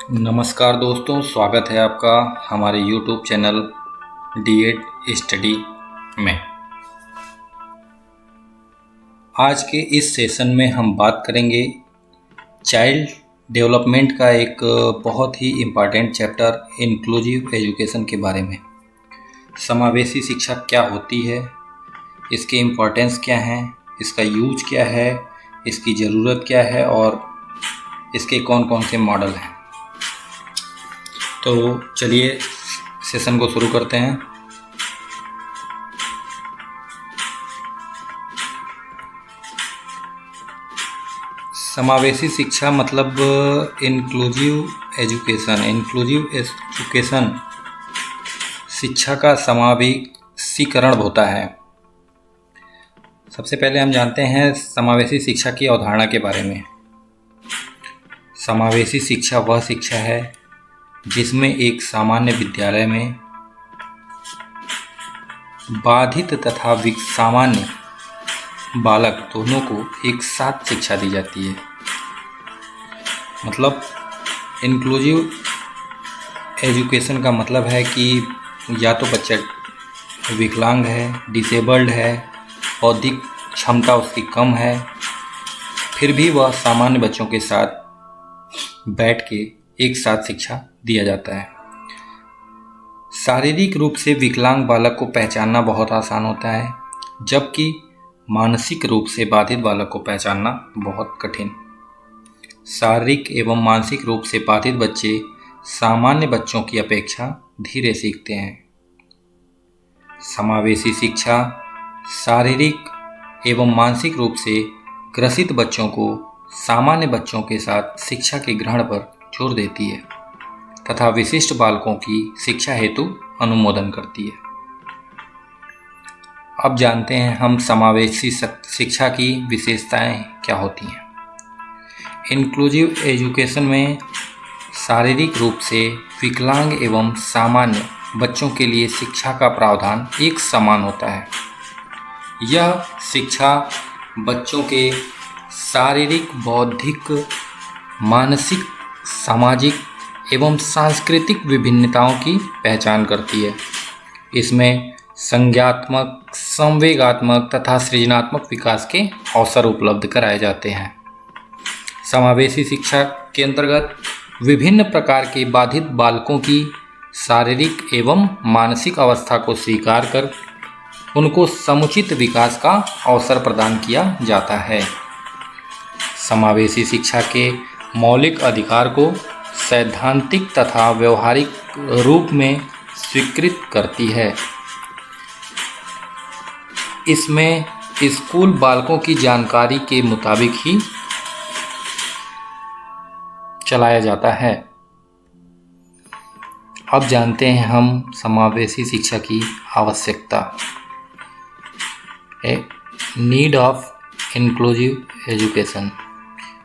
नमस्कार दोस्तों, स्वागत है आपका हमारे YouTube चैनल डीएड स्टडी में। आज के इस सेशन में हम बात करेंगे चाइल्ड डेवलपमेंट का एक बहुत ही इम्पॉर्टेंट चैप्टर इंक्लूसिव एजुकेशन के बारे में। समावेशी शिक्षा क्या होती है, इसके इम्पोर्टेंस क्या हैं, इसका यूज क्या है, इसकी ज़रूरत क्या है और इसके कौन कौन से मॉडल हैं। तो चलिए सेशन को शुरू करते हैं। समावेशी शिक्षा मतलब इंक्लूसिव एजुकेशन शिक्षा का समावेशीकरण होता है। सबसे पहले हम जानते हैं समावेशी शिक्षा की अवधारणा के बारे में। समावेशी शिक्षा वह शिक्षा है जिसमें एक सामान्य विद्यालय में बाधित तथा सामान्य बालक दोनों को एक साथ शिक्षा दी जाती है। मतलब इंक्लूसिव एजुकेशन का मतलब है कि या तो बच्चा विकलांग है, डिसेबल्ड है, बौद्धिक क्षमता उसकी कम है, फिर भी वह सामान्य बच्चों के साथ बैठ के एक साथ शिक्षा दिया जाता है। शारीरिक रूप से विकलांग बालक को पहचानना बहुत आसान होता है, जबकि मानसिक रूप से बाधित बालक को पहचानना बहुत कठिन। शारीरिक एवं मानसिक रूप से बाधित बच्चे सामान्य बच्चों की अपेक्षा धीरे सीखते हैं। समावेशी शिक्षा शारीरिक एवं मानसिक रूप से ग्रसित बच्चों को सामान्य बच्चों के साथ शिक्षा के ग्रहण पर जोर देती है तथा विशिष्ट बालकों की शिक्षा हेतु अनुमोदन करती है। अब जानते हैं हम समावेशी शिक्षा की विशेषताएं क्या होती हैं। इंक्लूसिव एजुकेशन में शारीरिक रूप से विकलांग एवं सामान्य बच्चों के लिए शिक्षा का प्रावधान एक समान होता है। यह शिक्षा बच्चों के शारीरिक, बौद्धिक, मानसिक, सामाजिक एवं सांस्कृतिक विभिन्नताओं की पहचान करती है। इसमें संज्ञात्मक, संवेगात्मक तथा सृजनात्मक विकास के अवसर उपलब्ध कराए जाते हैं। समावेशी शिक्षा के अंतर्गत विभिन्न प्रकार के बाधित बालकों की शारीरिक एवं मानसिक अवस्था को स्वीकार कर उनको समुचित विकास का अवसर प्रदान किया जाता है। समावेशी शिक्षा के मौलिक अधिकार को सैद्धांतिक तथा व्यवहारिक रूप में स्वीकृत करती है। इसमें स्कूल बालकों की जानकारी के मुताबिक ही चलाया जाता है। अब जानते हैं हम समावेशी शिक्षा की आवश्यकता। Need of inclusive education.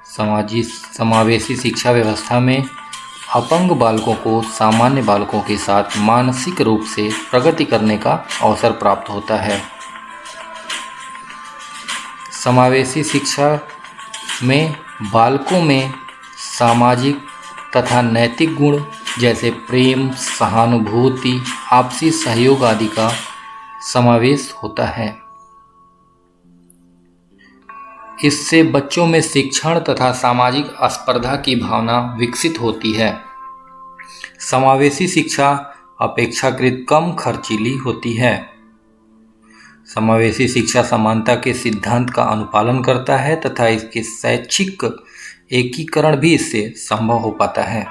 समावेशी शिक्षा व्यवस्था में अपंग बालकों को सामान्य बालकों के साथ मानसिक रूप से प्रगति करने का अवसर प्राप्त होता है। समावेशी शिक्षा में बालकों में सामाजिक तथा नैतिक गुण जैसे प्रेम, सहानुभूति, आपसी सहयोग आदि का समावेश होता है। इससे बच्चों में शिक्षण तथा सामाजिक स्पर्धा की भावना विकसित होती है। समावेशी शिक्षा अपेक्षाकृत कम खर्चीली होती है। समावेशी शिक्षा समानता के सिद्धांत का अनुपालन करता है तथा इसके शैक्षिक एकीकरण भी इससे संभव हो पाता है।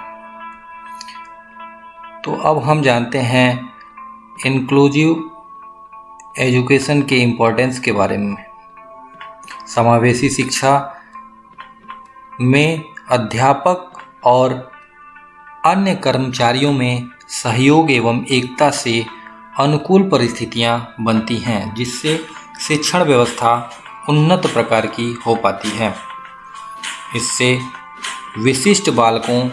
तो अब हम जानते हैं इंक्लूसिव एजुकेशन के इम्पोर्टेंस के बारे में। समावेशी शिक्षा में अध्यापक और अन्य कर्मचारियों में सहयोग एवं एकता से अनुकूल परिस्थितियां बनती हैं, जिससे शिक्षण व्यवस्था उन्नत प्रकार की हो पाती है। इससे विशिष्ट बालकों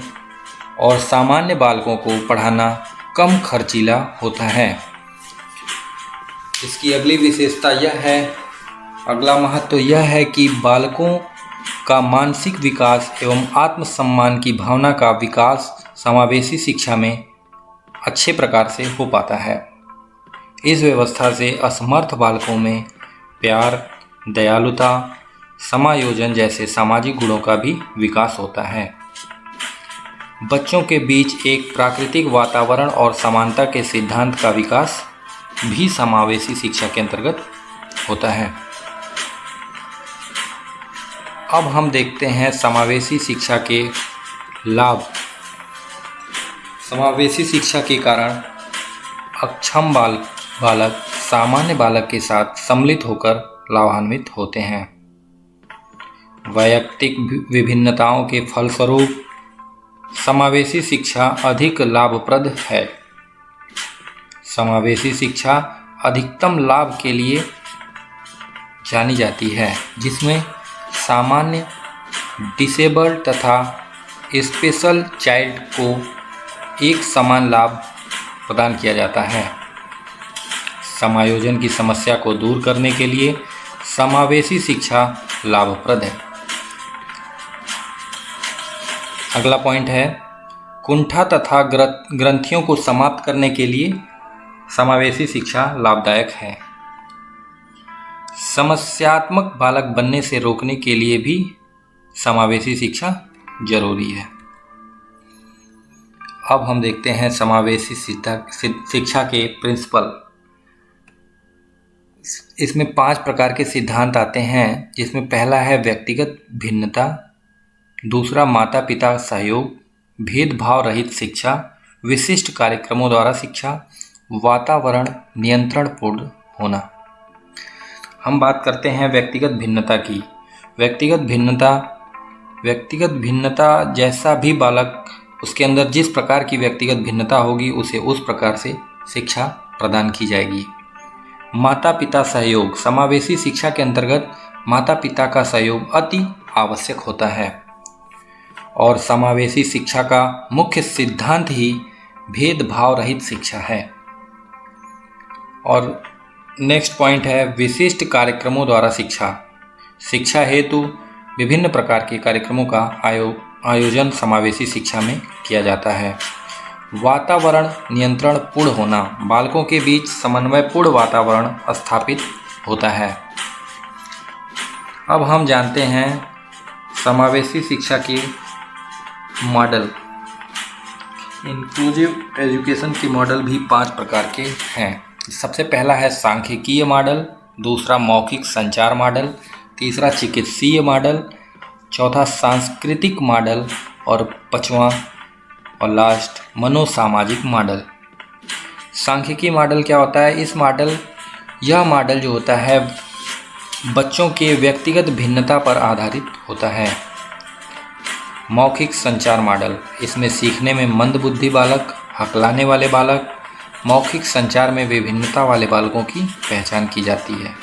और सामान्य बालकों को पढ़ाना कम खर्चीला होता है। इसकी अगली विशेषता यह है, अगला महत्व यह है कि बालकों का मानसिक विकास एवं आत्मसम्मान की भावना का विकास समावेशी शिक्षा में अच्छे प्रकार से हो पाता है। इस व्यवस्था से असमर्थ बालकों में प्यार, दयालुता, समायोजन जैसे सामाजिक गुणों का भी विकास होता है। बच्चों के बीच एक प्राकृतिक वातावरण और समानता के सिद्धांत का विकास भी समावेशी शिक्षा के अंतर्गत होता है। अब हम देखते हैं समावेशी शिक्षा के लाभ। समावेशी शिक्षा के कारण अक्षम बालक सामान्य बालक के साथ सम्मिलित होकर लाभान्वित होते हैं। वैयक्तिक विभिन्नताओं के फलस्वरूप समावेशी शिक्षा अधिक लाभप्रद है। समावेशी शिक्षा अधिकतम लाभ के लिए जानी जाती है, जिसमें सामान्य, डिसेबल्ड तथा स्पेशल चाइल्ड को एक समान लाभ प्रदान किया जाता है। समायोजन की समस्या को दूर करने के लिए समावेशी शिक्षा लाभप्रद है। अगला पॉइंट है, कुंठा तथा ग्रंथियों को समाप्त करने के लिए समावेशी शिक्षा लाभदायक है। समस्यात्मक बालक बनने से रोकने के लिए भी समावेशी शिक्षा जरूरी है। अब हम देखते हैं समावेशी शिक्षा के प्रिंसिपल। इसमें 5 प्रकार के सिद्धांत आते हैं, जिसमें पहला है व्यक्तिगत भिन्नता, दूसरा माता पिता सहयोग, भेदभाव रहित शिक्षा, विशिष्ट कार्यक्रमों द्वारा शिक्षा, वातावरण नियंत्रणपूर्ण होना। हम बात करते हैं व्यक्तिगत भिन्नता की। व्यक्तिगत भिन्नता जैसा भी बालक, उसके अंदर जिस प्रकार की व्यक्तिगत भिन्नता होगी उसे उस प्रकार से शिक्षा प्रदान की जाएगी। माता पिता सहयोग। समावेशी शिक्षा के अंतर्गत माता पिता का सहयोग अति आवश्यक होता है और समावेशी शिक्षा का मुख्य सिद्धांत ही भेदभाव रहित शिक्षा है। और नेक्स्ट पॉइंट है विशिष्ट कार्यक्रमों द्वारा शिक्षा। शिक्षा हेतु विभिन्न प्रकार के कार्यक्रमों का आयोजन समावेशी शिक्षा में किया जाता है। वातावरण नियंत्रण पूर्ण होना। बालकों के बीच समन्वयपूर्ण वातावरण स्थापित होता है। अब हम जानते हैं समावेशी शिक्षा के मॉडल। इंक्लूसिव एजुकेशन के मॉडल भी 5 प्रकार के हैं। सबसे पहला है सांख्यिकीय मॉडल, दूसरा मौखिक संचार मॉडल, तीसरा चिकित्सीय मॉडल, चौथा सांस्कृतिक मॉडल और 5वां और लास्ट मनोसामाजिक मॉडल। सांख्यिकीय मॉडल क्या होता है? यह मॉडल जो होता है बच्चों के व्यक्तिगत भिन्नता पर आधारित होता है। मौखिक संचार मॉडल, इसमें सीखने में मंद बुद्धि बालक, हकलाने वाले बालक, मौखिक संचार में विभिन्नता वाले बालकों की पहचान की जाती है।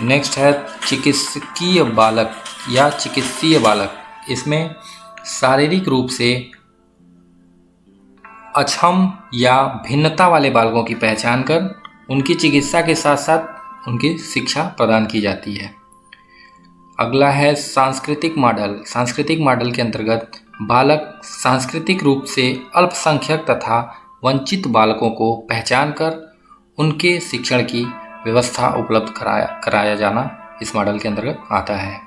नेक्स्ट है चिकित्सकीय बालक या चिकित्सीय बालक। इसमें शारीरिक रूप से अक्षम या भिन्नता वाले बालकों की पहचान कर उनकी चिकित्सा के साथ साथ उनकी शिक्षा प्रदान की जाती है। अगला है सांस्कृतिक मॉडल। सांस्कृतिक मॉडल के अंतर्गत बालक सांस्कृतिक रूप से अल्पसंख्यक तथा वंचित बालकों को पहचान कर उनके शिक्षण की व्यवस्था उपलब्ध कराया जाना इस मॉडल के अंतर्गत आता है।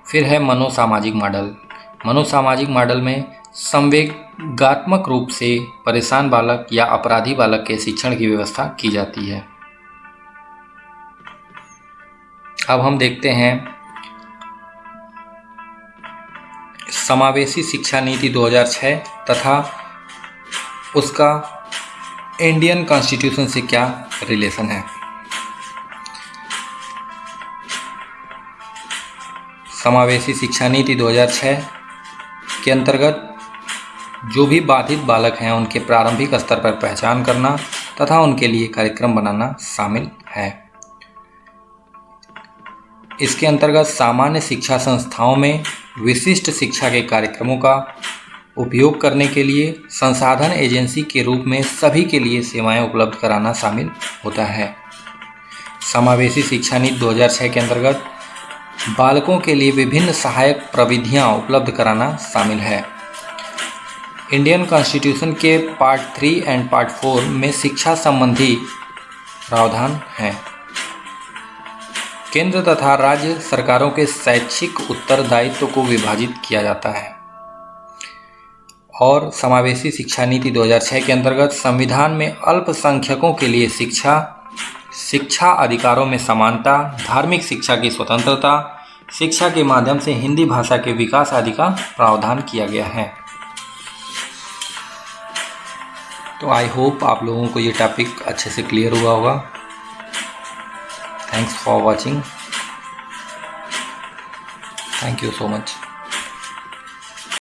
फिर है मनोसामाजिक मॉडल। मनोसामाजिक मॉडल में संवेगात्मक रूप से परेशान बालक या अपराधी बालक के शिक्षण की व्यवस्था की जाती है। अब हम देखते हैं समावेशी शिक्षा नीति 2006 तथा उसका इंडियन कॉन्स्टिट्यूशन से क्या रिलेशन है। समावेशी शिक्षा नीति 2006 के अंतर्गत जो भी बाधित बालक हैं उनके प्रारंभिक स्तर पर पहचान करना तथा उनके लिए कार्यक्रम बनाना शामिल है। इसके अंतर्गत सामान्य शिक्षा संस्थाओं में विशिष्ट शिक्षा के कार्यक्रमों का उपयोग करने के लिए संसाधन एजेंसी के रूप में सभी के लिए सेवाएं उपलब्ध कराना शामिल होता है। समावेशी शिक्षा नीति 2006 के अंतर्गत बालकों के लिए विभिन्न सहायक प्रविधियां उपलब्ध कराना शामिल है। इंडियन कॉन्स्टिट्यूशन के पार्ट 3 एंड पार्ट 4 में शिक्षा संबंधी प्रावधान हैं। केंद्र तथा राज्य सरकारों के शैक्षिक उत्तरदायित्व को विभाजित किया जाता है। और समावेशी शिक्षा नीति 2006 के अंतर्गत संविधान में अल्पसंख्यकों के लिए शिक्षा अधिकारों में समानता, धार्मिक शिक्षा की स्वतंत्रता, शिक्षा के माध्यम से हिंदी भाषा के विकास आदि का प्रावधान किया गया है। तो आई होप आप लोगों को ये टॉपिक अच्छे से क्लियर हुआ होगा। Thanks for watching. Thank you so much.